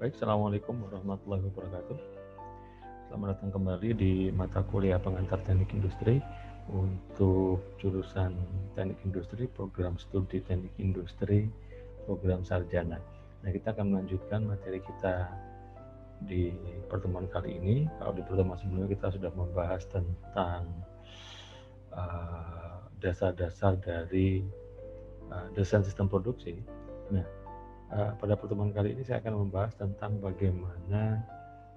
Baik, Assalamualaikum warahmatullahi wabarakatuh. Selamat datang kembali di mata kuliah pengantar teknik industri untuk jurusan teknik industri, program studi teknik industri, program sarjana. Nah, kita akan melanjutkan materi kita di pertemuan kali ini. Kalau di pertemuan sebelumnya kita sudah membahas tentang dasar-dasar dari desain sistem produksi. Nah, pada pertemuan kali ini saya akan membahas tentang bagaimana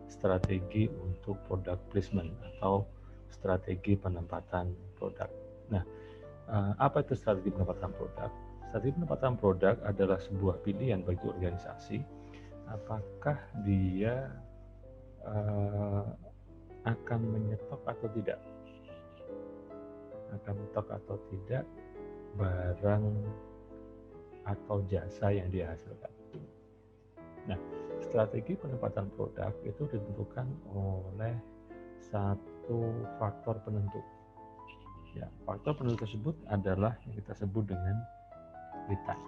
strategi untuk product placement atau strategi penempatan produk. Nah, apa itu strategi penempatan produk? Strategi penempatan produk adalah sebuah pilihan bagi organisasi apakah dia akan menyetop atau tidak, barang atau jasa yang dia hasilkan. Nah, strategi penempatan produk itu ditentukan oleh satu faktor penentu. Ya, faktor penentu tersebut adalah yang kita sebut dengan lead time.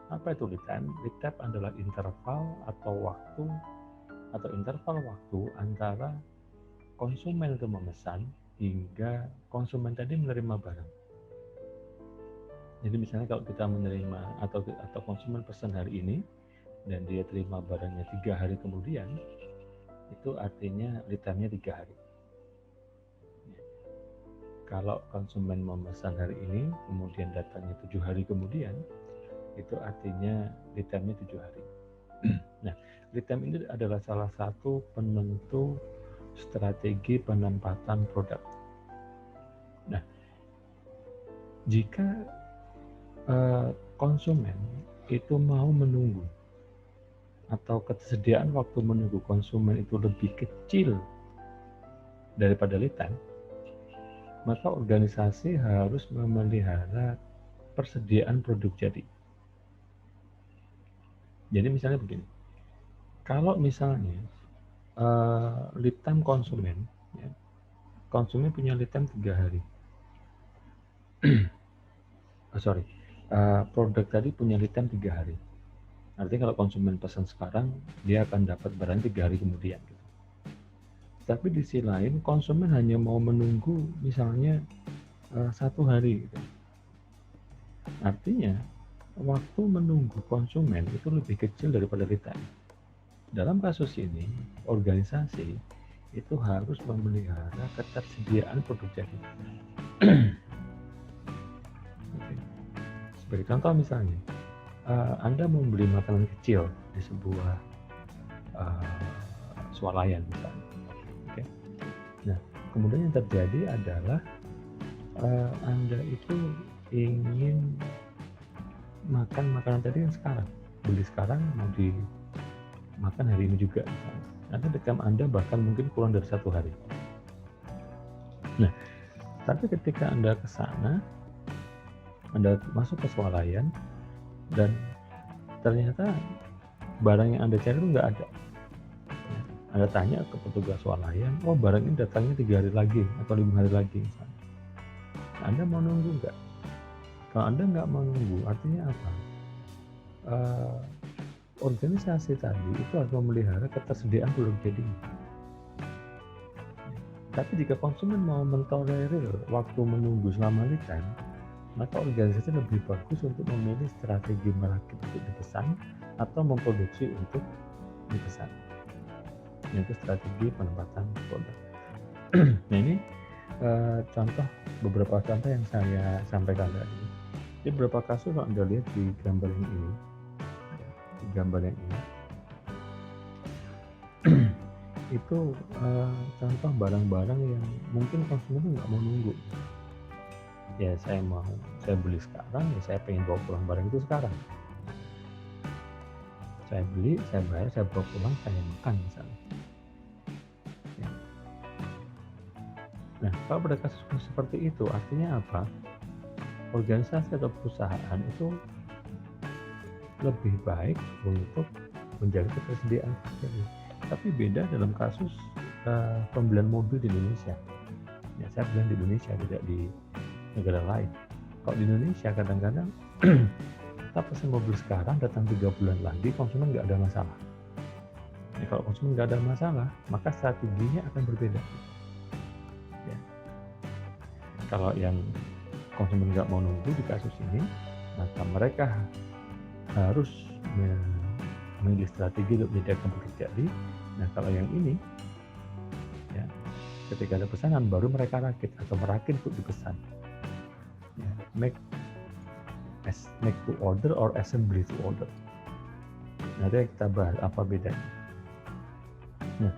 Apa itu lead time? Lead time adalah interval waktu antara konsumen itu memesan hingga konsumen tadi menerima barang. Jadi misalnya kalau kita menerima atau konsumen pesan hari ini dan dia terima barangnya 3 hari kemudian, itu artinya lead time-nya 3 hari. Kalau konsumen memesan hari ini kemudian datangnya 7 hari kemudian, itu artinya lead time-nya 7 hari. Nah, lead time ini adalah salah satu penentu strategi penempatan produk. Nah, jika konsumen itu mau menunggu atau ketersediaan waktu menunggu konsumen itu lebih kecil daripada lead time, maka organisasi harus memelihara persediaan produk jadi. Jadi misalnya begini, kalau misalnya lead time konsumen punya lead time 3 hari. Produk tadi punya lead time 3 hari. Artinya kalau konsumen pesan sekarang, dia akan dapat barang 3 hari kemudian. Tapi di sisi lain, konsumen hanya mau menunggu misalnya 1 hari. Artinya, waktu menunggu konsumen itu lebih kecil daripada lead time. Dalam kasus ini, organisasi itu harus memelihara ketersediaan produk jadi. Sebagai contoh misalnya, Anda membeli makanan kecil di sebuah swalayan misalnya. Okay. Nah, kemudian yang terjadi adalah Anda itu ingin makan makanan tadi yang sekarang, beli sekarang mau dimakan hari ini juga misalnya. Nanti dekam Anda bahkan mungkin kurang dari 1 hari. Nah, tapi ketika Anda ke sana, Anda masuk ke swalayan dan ternyata barang yang Anda cari itu nggak ada. Anda tanya ke petugas swalayan, oh barang ini datangnya 3 hari lagi atau 5 hari lagi misalnya. Anda mau nunggu nggak? Kalau Anda nggak mau nunggu, artinya apa? Organisasi tadi itu harus memelihara ketersediaan produk jadi. Tapi jika konsumen mau mentolerir waktu menunggu selama lead time, maka organisasi lebih bagus untuk memilih strategi merakit untuk dipesan atau memproduksi untuk dipesan. Itu strategi penempatan produk. Nah, ini beberapa contoh yang saya sampaikan tadi. Jadi beberapa kasus kalau Anda lihat di gambar yang ini, itu contoh barang-barang yang mungkin konsumen nggak mau nunggu. Ya saya beli sekarang, ya saya pengen bawa pulang barang itu sekarang. Saya beli, saya bayar, saya bawa pulang, saya makan misalnya. Ya. Nah, kalau pada kasus seperti itu, artinya apa? Organisasi atau perusahaan itu lebih baik untuk menjaga ketersediaan. Tapi beda dalam kasus pembelian mobil di Indonesia. Ya, saya bilang di Indonesia, tidak di negara lain. Kalau di Indonesia kadang-kadang kita pesan mobil sekarang, datang 3 bulan lagi, konsumen nggak ada masalah. Ya, kalau konsumen nggak ada masalah, maka strateginya akan berbeda. Ya. Kalau yang konsumen nggak mau nunggu di kasus ini, maka mereka harus memilih strategi untuk menyediakan produk jadi. Nah, kalau yang ini, ya, ketika ada pesanan baru mereka rakit atau merakit untuk dipesan. Ya, make to order or assembly to order. Nanti kita bahas apa bedanya. Nah,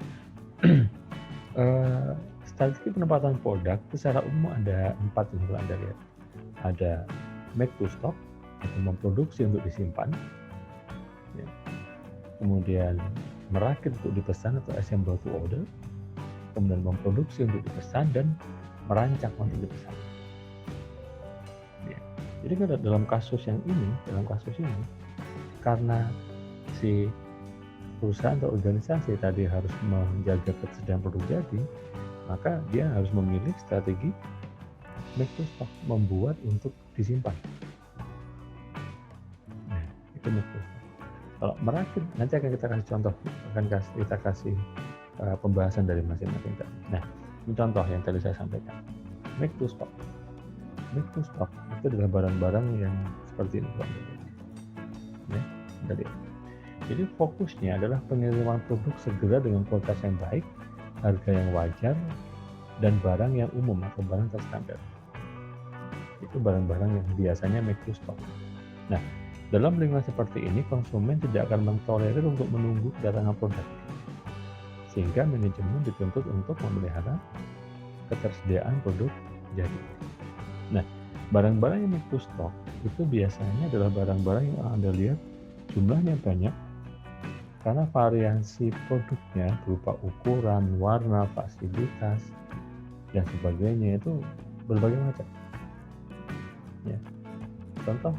strategi penempatan produk itu secara umum ada 4 yang kalau Anda lihat. Ada make to stock atau memproduksi untuk disimpan, ya. Kemudian merakit untuk dipesan atau assemble to order, kemudian memproduksi untuk dipesan dan merancang untuk dipesan. Ya. Jadi dalam kasus ini karena si perusahaan atau organisasi tadi harus menjaga ketersediaan produk jadi, maka dia harus memilih strategi make to stock, membuat untuk disimpan. Nah, itu make to stock. Kalau merakit, nanti akan kita kasih contoh, kita kasih pembahasan dari masing-masing tadi. Nah, ini contoh yang tadi saya sampaikan. Make to stock itu adalah barang-barang yang seperti ini, ya, tadi. Jadi fokusnya adalah pengiriman produk segera dengan kualitas yang baik, harga yang wajar, dan barang yang umum atau barang terstandar. Itu barang-barang yang biasanya make to stock. Nah, dalam lingkungan seperti ini, konsumen tidak akan mentolerir untuk menunggu kedatangan produk, sehingga manajemen dituntut untuk memelihara ketersediaan produk jadi. Nah, barang-barang yang make to stock itu biasanya adalah barang-barang yang Anda lihat jumlahnya banyak, karena variasi produknya berupa ukuran, warna, fasilitas, dan sebagainya itu berbagai macam. Ya. Contoh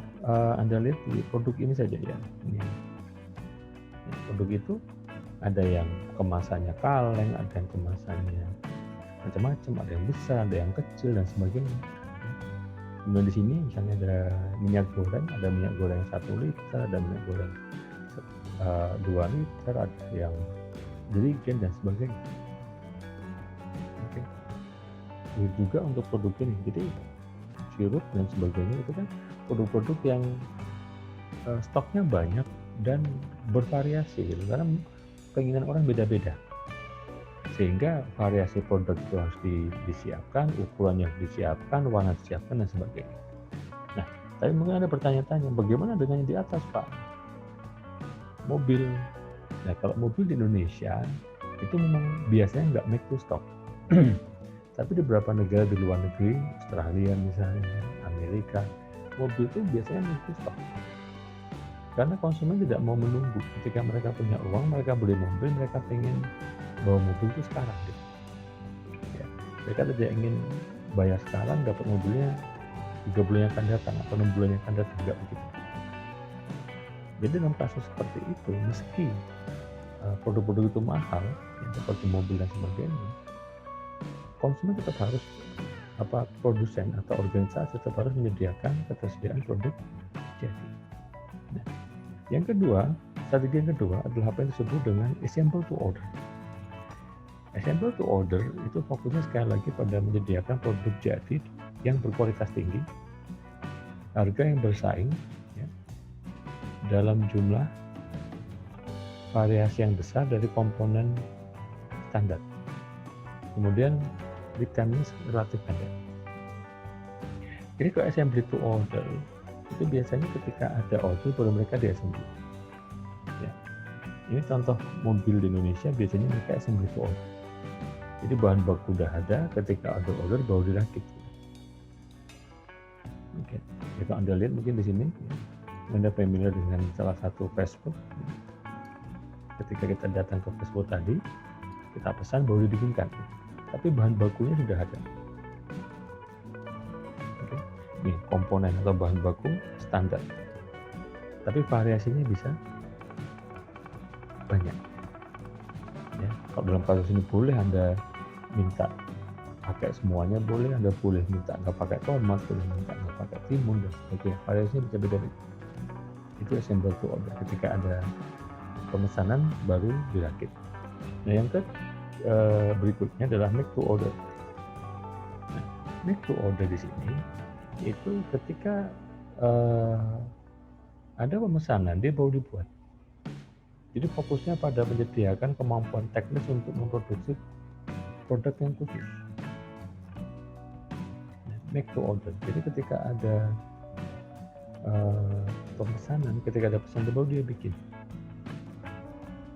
Anda lihat di produk ini saja ya. Ini. Ya, produk itu ada yang kemasannya kaleng, ada yang kemasannya macam-macam, ada yang besar, ada yang kecil dan sebagainya. Kemudian di sini misalnya ada minyak goreng 1 liter, ada minyak goreng 2 liter, ada yang jerigen dan sebagainya. Oke. Begitu juga untuk produk ini. Jadi sirup dan sebagainya itu kan produk-produk yang stoknya banyak dan bervariasi gitu, karena keinginan orang beda-beda, sehingga variasi produk itu harus disiapkan, ukurannya harus disiapkan, warna disiapkan dan sebagainya. Nah, tapi mungkin ada pertanyaan-tanya, bagaimana dengan yang di atas, Pak? Mobil. Nah, kalau mobil di Indonesia itu memang biasanya nggak make to stock. Tapi di beberapa negara di luar negeri, Australia misalnya, Amerika, mobil itu biasanya make to stock. Karena konsumen tidak mau menunggu. Ketika mereka punya uang, mereka beli mobil, mereka ingin bawa mobil itu sekarang. Gitu. Ya, mereka tidak ingin bayar sekarang, dapat mobilnya 3 bulan yang akan datang atau 6 bulan yang akan datang, tidak begitu. Jadi dalam kasus seperti itu, meski produk-produk itu mahal, ya, seperti mobil dan sebagainya, konsumen tetap harus, produsen atau organisasi tetap harus menyediakan ketersediaan produk jadi. Nah, yang kedua, strategi yang kedua adalah apa yang disebut dengan assemble to order. Assemble to order itu fokusnya sekali lagi pada menyediakan produk jadi yang berkualitas tinggi, harga yang bersaing, ya, dalam jumlah variasi yang besar dari komponen standar. Kemudian lead time-nya relatif pendek. Jadi kalau assembly to order itu biasanya ketika ada order baru mereka diassembly. Ya. Ini contoh mobil di Indonesia biasanya mereka assembly to order. Jadi bahan baku udah ada, ketika ada order baru dirakit. Oke. Jadi kalau Anda lihat mungkin di sini, Anda familiar dengan salah satu fast food. Ketika kita datang ke fast food tadi, kita pesan baru dibikinkan. Tapi bahan bakunya sudah ada. Oke. Nih komponen atau bahan baku standar. Tapi variasinya bisa banyak. Ya, kalau dalam kasus ini boleh Anda minta pakai semuanya, boleh Anda boleh minta nggak pakai tomat, boleh minta nggak pakai timun dan sebagainya. Variasinya bisa beda-beda. Itu assemble to order ketika ada pemesanan baru dirakit. Nah, yang berikutnya adalah make to order. Nah, make to order di sini itu ketika ada pemesanan dia baru dibuat. Jadi fokusnya pada menyediakan kemampuan teknis untuk memproduksi produk yang khusus. Make to order. Jadi ketika ada pemesanan, ketika ada pesan baru dia bikin.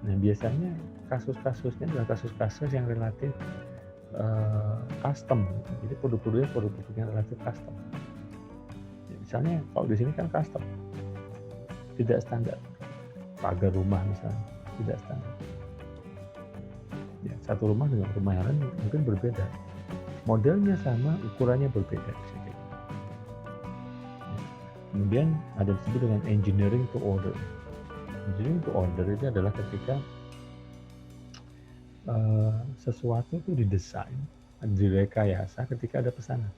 Nah, biasanya kasus-kasusnya adalah kasus-kasus yang relatif custom. Jadi produk-produknya produk-produk yang relatif custom. Ya, misalnya kalau di sini kan custom, tidak standar. Pagar rumah misalnya tidak standar. Ya, satu rumah dengan rumah yang lain mungkin berbeda. Modelnya sama, ukurannya berbeda. Kemudian ada disebut dengan engineering to order. Engineering to order itu adalah ketika sesuatu itu didesain, direkayasa ketika ada pesanan.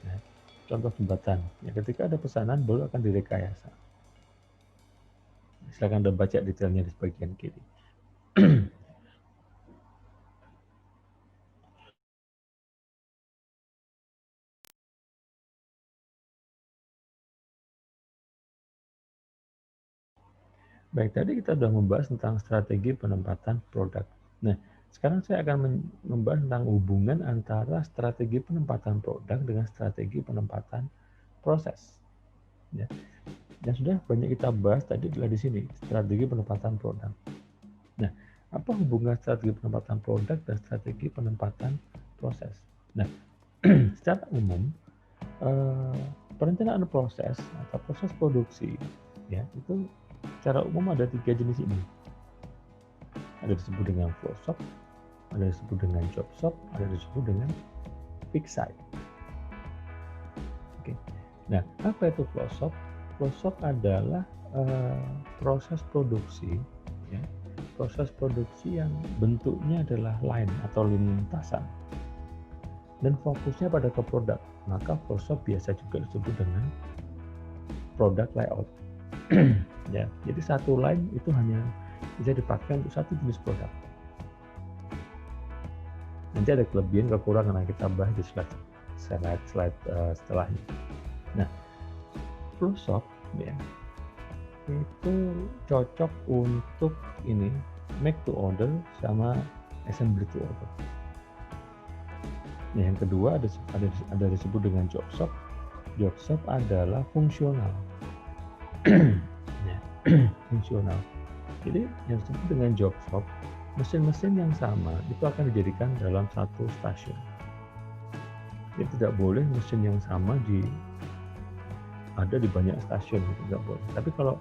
Nah, contoh jembatan, ya, ketika ada pesanan baru akan direkayasa. Silakan Anda baca detailnya di bagian kiri. Baik, tadi kita sudah membahas tentang strategi penempatan produk. Nah, sekarang saya akan membahas tentang hubungan antara strategi penempatan produk dengan strategi penempatan proses. Ya. Yang sudah banyak kita bahas tadi adalah di sini, strategi penempatan produk. Nah, apa hubungan strategi penempatan produk dan strategi penempatan proses? Nah, secara umum, perencanaan proses atau proses produksi, ya, itu secara umum ada 3 jenis ini. Ada disebut dengan flow shop, ada disebut dengan job shop, ada disebut dengan fixed site. Oke. Nah, apa itu flow shop? Flow shop adalah proses produksi, ya, proses produksi yang bentuknya adalah line atau lintasan dan fokusnya pada ke produk. Maka flow shop biasa juga disebut dengan product layout. Ya, jadi satu line itu hanya bisa dipakai untuk satu jenis produk. Nanti ada kelebihan kekurangan yang kita bahas di slide setelahnya. Nah, flow shop, ya, itu cocok untuk ini make to order sama assembly to order. Nah, yang kedua ada disebut dengan job shop. Job shop adalah fungsional. Ya, fungsional. Jadi yang disebut dengan job shop, mesin-mesin yang sama itu akan dijadikan dalam satu stasiun. Jadi tidak boleh mesin yang sama ada di banyak stasiun, itu tidak boleh. Tapi kalau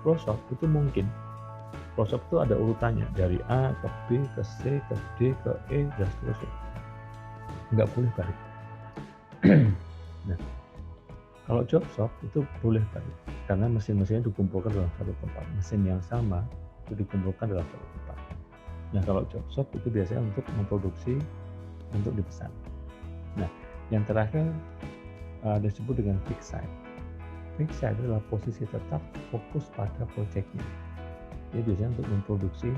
flow shop itu mungkin. Flow shop itu ada urutannya dari A ke B ke C ke D ke E dan seterusnya. Nggak boleh balik. Nah, kalau job shop itu boleh balik karena mesin-mesinnya dikumpulkan dalam satu tempat. Mesin yang sama itu dikumpulkan dalam satu tempat. Nah, kalau job shop itu biasanya untuk memproduksi untuk dipesan. Nah, yang terakhir disebut dengan fixed site. Fixed site adalah posisi tetap fokus pada proyeknya. Ini biasanya untuk memproduksi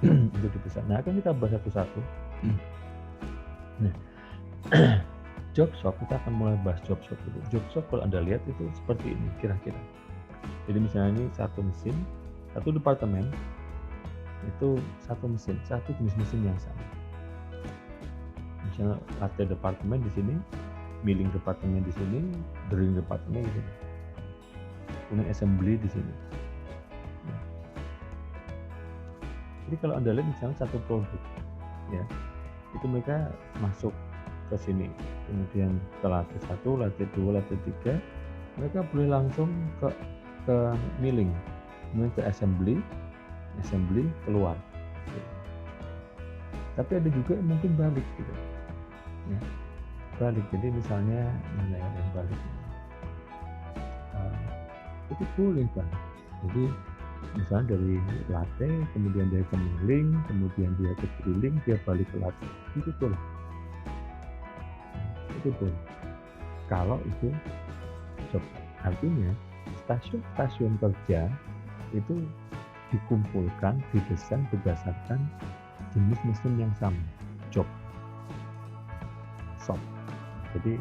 untuk dipesan. Nah, akan kita bahas satu-satu. Nah, job shop, kita akan mulai bahas job shop dulu. Job shop kalau Anda lihat itu seperti ini kira-kira. Jadi misalnya ini satu mesin, satu departemen, itu satu mesin, satu jenis mesin yang sama. Misalnya latte departemen di sini, milling departemen di sini, drilling departemen di sini, kemudian assembly di sini. Ya. Jadi kalau Anda lihat misalnya satu produk, ya, itu mereka masuk ke sini, kemudian ke latte 1, latte 2, latte 3, mereka boleh langsung ke milling, kemudian ke assembly keluar. Tapi ada juga yang mungkin balik gitu, ya, balik. Jadi misalnya mana yang balik, itu boleh balik. Jadi misalnya dari latte, kemudian dia ke milling, kemudian dia ke drilling, dia balik ke latte, itu boleh. Itu boleh. Kalau itu job, artinya stasiun kerja itu dikumpulkan, didesain berdasarkan jenis mesin yang sama, job shop. Jadi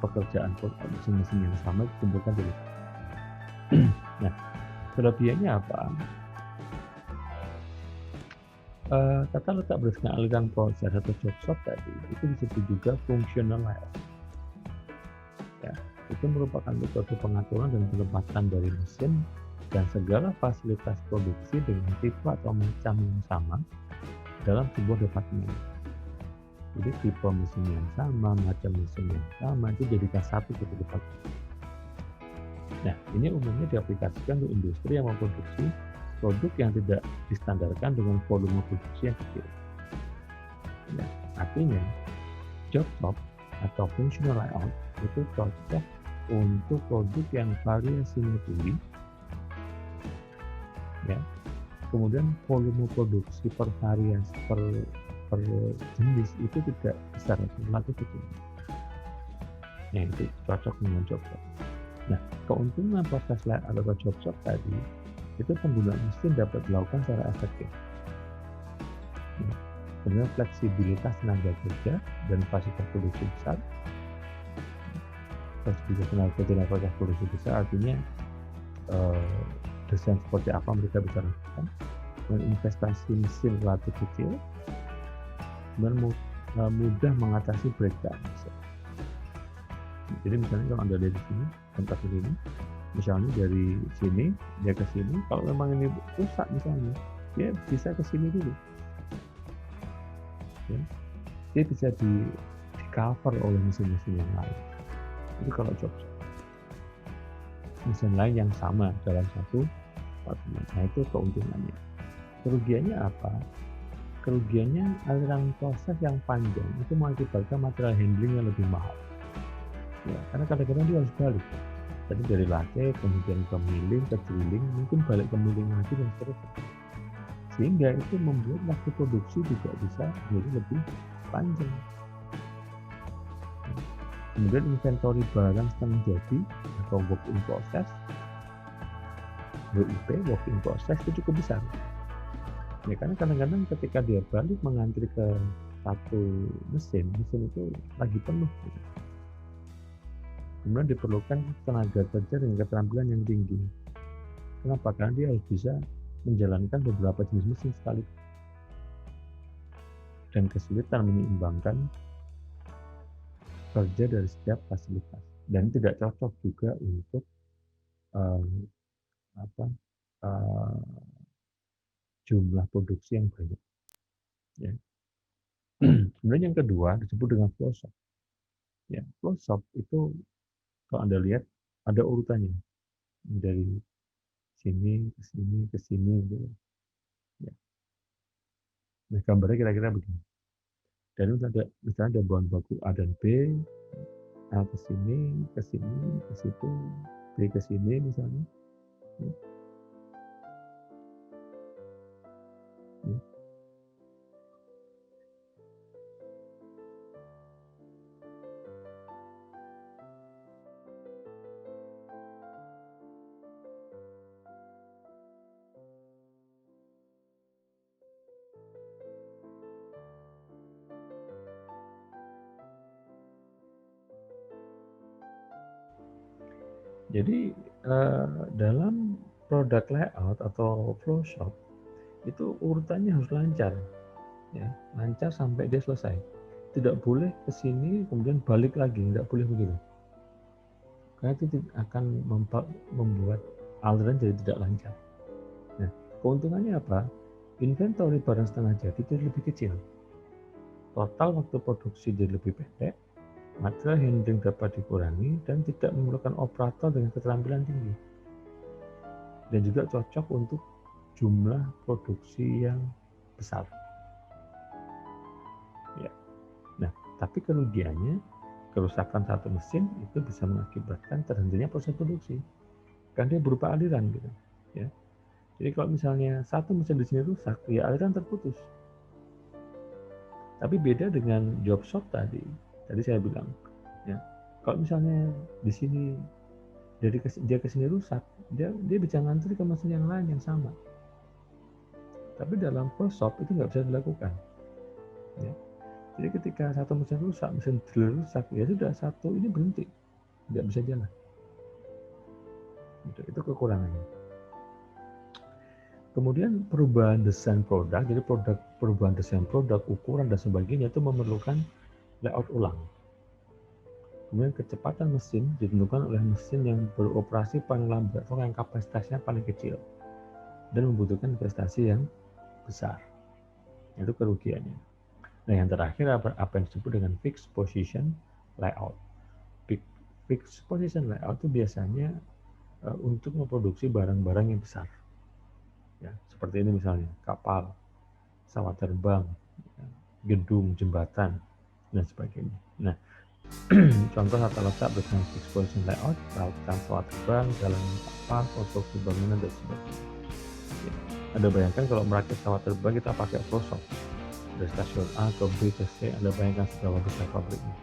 pekerjaan mesin-mesin yang sama dikumpulkan dulu. Nah, kelebihannya apa? Tata letak berdasarkan aliran proses atau job shop tadi itu disebut juga functional layout. Ya, itu merupakan metode pengaturan dan penempatan dari mesin dan segala fasilitas produksi dengan tipe atau macam yang sama dalam sebuah departemen. Jadi tipe mesin yang sama, macam mesin yang sama itu jadikan satu gitu departemen. Nah, ini umumnya diaplikasikan untuk industri yang memproduksi produk yang tidak distandarkan dengan volume produksi yang kecil. Nah, artinya job shop atau functional layout itu cocok untuk produk yang variasinya tinggi, ya. Kemudian volume produksi per variasi per jenis itu tidak besar, relatif kecil. Nah, itu cocok dengan job shop. Nah, keuntungan proses layout atau job shop tadi itu penggunaan mesin dapat dilakukan secara efektif. Nah, kemudian fleksibilitas tenaga kerja dan fasilitas produksi besar. Fleksibilitas tenaga kerja dan fasilitas produksi besar artinya desain seperti apa mereka bisa lakukan. Dan investasi mesin relatif kecil dan mudah mengatasi breakdown. Jadi misalnya kalau Anda dari sini, kontak ini, misalnya dari sini dia ke sini, kalau memang ini rusak misalnya, dia bisa ke sini dulu, ya. Dia bisa di cover oleh mesin-mesin yang lain. Jadi kalau job mesin lain yang sama dalam satu departemen, nah itu keuntungannya. Kerugiannya apa? Kerugiannya aliran proses yang panjang itu mengakibatkan material handling yang lebih mahal. Ya, karena kadang-kadang dia harus balik. Jadi dari latih, kemudian ke milling, ke drilling, mungkin balik ke milling lagi dan seterusnya. Sehingga itu membuat waktu produksi juga bisa jadi lebih panjang. Kemudian inventory barang setengah jadi atau work in process, WIP, work in process itu cukup besar. Ya karena kadang-kadang ketika dia balik mengantri ke satu mesin itu lagi penuh. Gitu. Kemudian diperlukan tenaga kerja dengan keterampilan yang tinggi. Kenapa? Karena dia harus bisa menjalankan beberapa jenis mesin sekaligus. Dan kesulitan menyeimbangkan kerja dari setiap fasilitas. Dan tidak cocok juga untuk jumlah produksi yang banyak. Ya. Kemudian yang kedua disebut dengan flow shop. Ya, flow shop itu kalau Anda lihat ada urutannya dari sini ke sini ke sini gitu. Ya. Nah, gambarnya kira-kira begini. Dan misalnya ada bahan baku A dan B, A ke sini, ke situ, B ke sini misalnya. Ya. Ya. Jadi dalam produk layout atau flow shop itu urutannya harus lancar, ya, lancar sampai dia selesai. Tidak boleh ke sini kemudian balik lagi, tidak boleh begitu. Karena itu akan membuat aliran jadi tidak lancar. Nah, keuntungannya apa? Inventory barang setengah jadi jadi lebih kecil. Total waktu produksi jadi lebih pendek, material handling dapat dikurangi dan tidak memerlukan operator dengan keterampilan tinggi. Dan juga cocok untuk jumlah produksi yang besar. Ya. Nah, tapi kerugiannya kerusakan satu mesin itu bisa mengakibatkan terhentinya proses produksi. Karena dia berupa aliran gitu, ya. Jadi kalau misalnya satu mesin di sini rusak, ya aliran terputus. Tapi beda dengan job shop tadi saya bilang, ya. Kalau misalnya di sini dia ke sini rusak, dia bisa ngantri ke mesin yang lain yang sama. Tapi dalam full shop itu nggak bisa dilakukan. Ya. Jadi ketika satu mesin rusak, mesin drill rusak, ya sudah satu ini berhenti, nggak bisa jalan. Itu kekurangannya. Kemudian perubahan desain produk, jadi perubahan desain produk, ukuran dan sebagainya itu memerlukan layout ulang. Kemudian kecepatan mesin ditentukan oleh mesin yang beroperasi paling lambat atau yang kapasitasnya paling kecil dan membutuhkan investasi yang besar. Itu kerugiannya. Nah, yang terakhir apa yang disebut dengan fixed position layout. Fixed position layout itu biasanya untuk memproduksi barang-barang yang besar. Ya, seperti ini misalnya, kapal, pesawat terbang, ya, gedung, jembatan, dan sebagainya. Nah, contoh tata letak dengan fixed position layout, lautan, pesawat terbang, jalan kapal, konstruksi bangunan, dan sebagainya. Ya. Anda bayangkan kalau merakit pesawat terbang kita pakai flow shop. Dari stasiun A ke B ke C, Anda bayangkan seberapa besar pabriknya.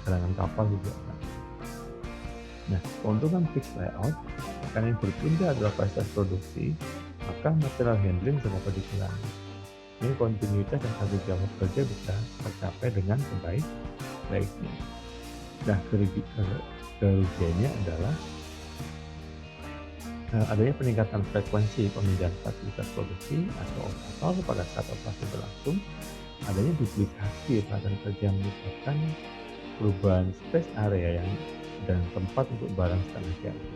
Galangan kapal juga. Nah, keuntungan fixed layout, karena yang berpindah adalah fasilitas produksi, maka material handling bisa dapat dikurangi. Ini kontinuitas dan tanggung jawab kerja bisa tercapai dengan sebaik-baiknya. Nah, kerugiannya adalah adanya peningkatan frekuensi pemindahan fasilitas produksi atau operator pada saat operasi berlangsung, adanya duplikasi pelatihan kerja menyebabkan perubahan space area dan tempat untuk barang setengah jadi,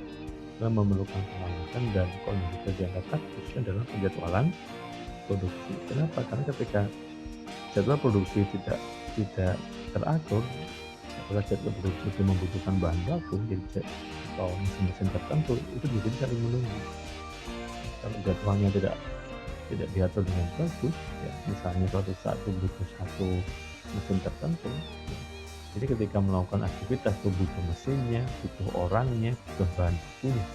dan memerlukan pengawasan dan kondisi kerja yang ketat khususnya dalam penjadwalan produksi. Kenapa? Karena ketika jadwal produksi tidak teratur, apabila jadwal produksi itu membutuhkan bahan baku atau mesin-mesin tertentu, itu bisa saling menunggu. Kalau jadwalnya tidak diatur dengan bagus, ya, misalnya suatu saat butuh satu mesin tertentu, ya, jadi ketika melakukan aktivitas itu butuh mesinnya, butuh orangnya, butuh bahan bakunya.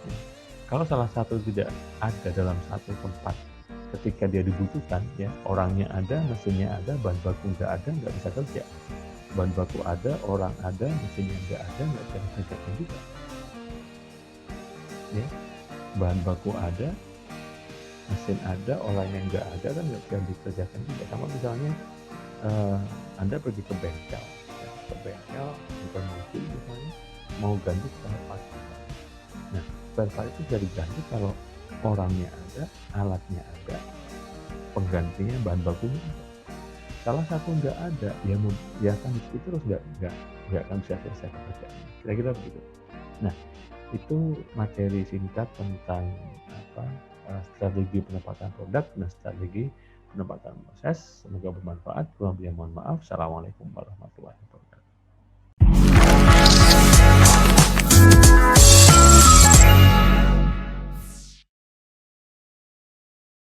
Ya. Kalau salah satu tidak ada dalam satu tempat ketika dia dibutuhkan, ya, orangnya ada, mesinnya ada, bahan baku nggak ada, nggak bisa kerja. Bahan baku ada, orang ada, mesinnya nggak ada, nggak bisa dikerjakan juga. Ya. Bahan baku ada, mesin ada, orangnya nggak ada, kan nggak bisa dikerjakan juga. Sama misalnya Anda pergi ke bengkel, ya, bukan mobil misalnya, mau ganti spare part. Nah, spare part itu bisa diganti kalau orangnya ada, alatnya ada, penggantinya, bahan bakunya ada. Salah satu nggak ada, ya akan itu terus nggak akan bisa selesai pekerjaannya. Kira-kira begitu. Nah, itu materi singkat tentang strategi penempatan produk dan strategi penempatan proses. Semoga bermanfaat. Kurang lebihnya mohon maaf. Assalamualaikum warahmatullahi wabarakatuh.